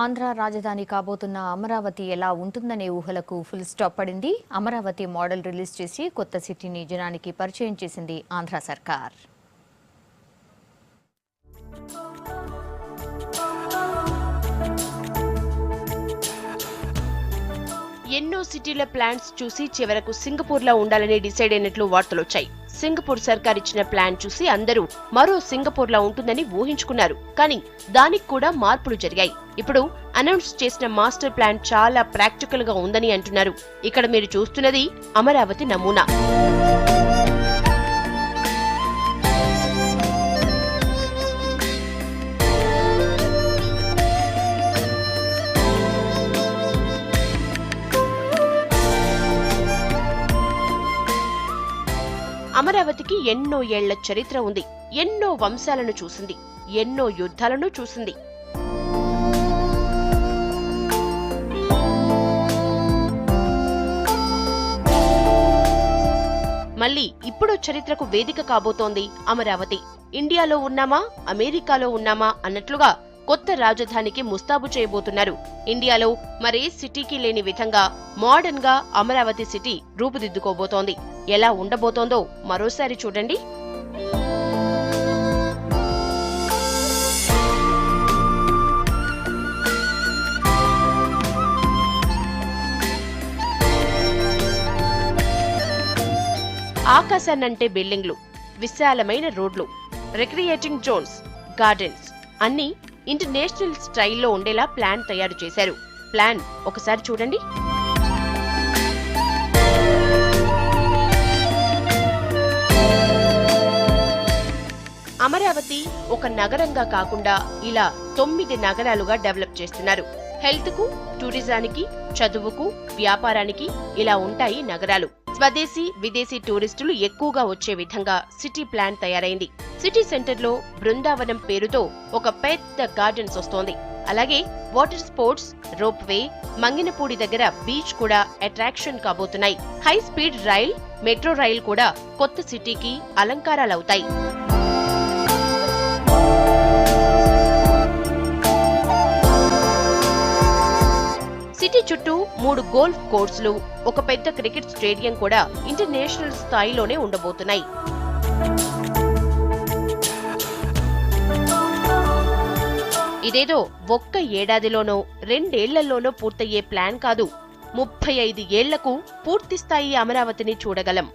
ఆంధ్ర రాజధాని కాబోతున్న అమరావతి ఎలా ఉంటుందనే ఊహలకు ఫుల్ స్టాప్ పడింది. అమరావతి మోడల్ రిలీజ్ చేసి కొత్త సిటీని జనానికి పరిచయం చేసింది ఆంధ్ర సర్కార్. ఎన్నో సిటీల ప్లాన్స్ చూసి చివరకు సింగపూర్లో ఉండాలని డిసైడ్ అయినట్లు వార్తలొచ్చాయి. సింగపూర్ సర్కార్ ఇచ్చిన ప్లాన్ చూసి అందరూ మరో సింగపూర్లా ఉంటుందని ఊహించుకున్నారు. కానీ దానికి కూడా మార్పులు జరిగాయి. ఇప్పుడు అనౌన్స్ చేసిన మాస్టర్ ప్లాన్ చాలా ప్రాక్టికల్ గా ఉందని అంటున్నారు. ఇక్కడ మీరు చూస్తున్నది అమరావతి నమూనా. అమరావతికి ఎన్నో ఏళ్ల చరిత్ర ఉంది. ఎన్నో వంశాలను చూసింది. ఎన్నో యుద్ధాలను చూసింది. మళ్ళీ ఇప్పుడు చరిత్రకు వేదిక కాబోతోంది అమరావతి. ఇండియాలో ఉన్నామా, అమెరికాలో ఉన్నామా అన్నట్లుగా కొత్త రాజధానికి ముస్తాబు చేయబోతున్నారు. ఇండియాలో మరే సిటీకి లేని విధంగా మోడర్న్ గా అమరావతి సిటీ రూపుదిద్దుకోబోతోంది. ఎలా ఉండబోతోందో మరోసారి చూడండి. ఆకాశాన్నంటే బిల్డింగ్లు, విశాలమైన రోడ్లు, రిక్రియేటింగ్ జోన్స్, గార్డెన్స్ అన్నీ ఇంటర్నేషనల్ స్టైల్లో ఉండేలా ప్లాన్ తయారు చేశారు. ప్లాన్ ఒకసారి చూడండి. అమరావతి ఒక నగరంగా కాకుండా ఇలా 9 నగరాలుగా డెవలప్ చేస్తున్నారు. హెల్త్ కు, టూరిజానికి, చదువుకు, వ్యాపారానికి ఇలా ఉంటాయి నగరాలు. స్వదేశీ, విదేశీ టూరిస్టులు ఎక్కువగా వచ్చే విధంగా సిటీ ప్లాన్ తయారైంది. సిటీ సెంటర్ లో బృందావనం పేరుతో ఒక పెద్ద గార్డెన్స్ వస్తోంది. అలాగే water sports, rope way, Manginapudi దగ్గర బీచ్ కూడా అట్రాక్షన్ కాబోతున్నాయి. High speed rail, metro rail కూడా కొత్త సిటీకి అలంకారాలవుతాయి. సిటీ చుట్టూ 3 గోల్ఫ్ కోర్సులు, ఒక పెద్ద క్రికెట్ స్టేడియం కూడా ఇంటర్నేషనల్ స్థాయిలోనే ఉండబోతున్నాయి. ఇదేదో ఒక్క ఏడాదిలోనో 2 ఏళ్లలోనో పూర్తయ్యే ప్లాన్ కాదు. 35 ఏళ్లకు పూర్తిస్థాయి అమరావతిని చూడగలం.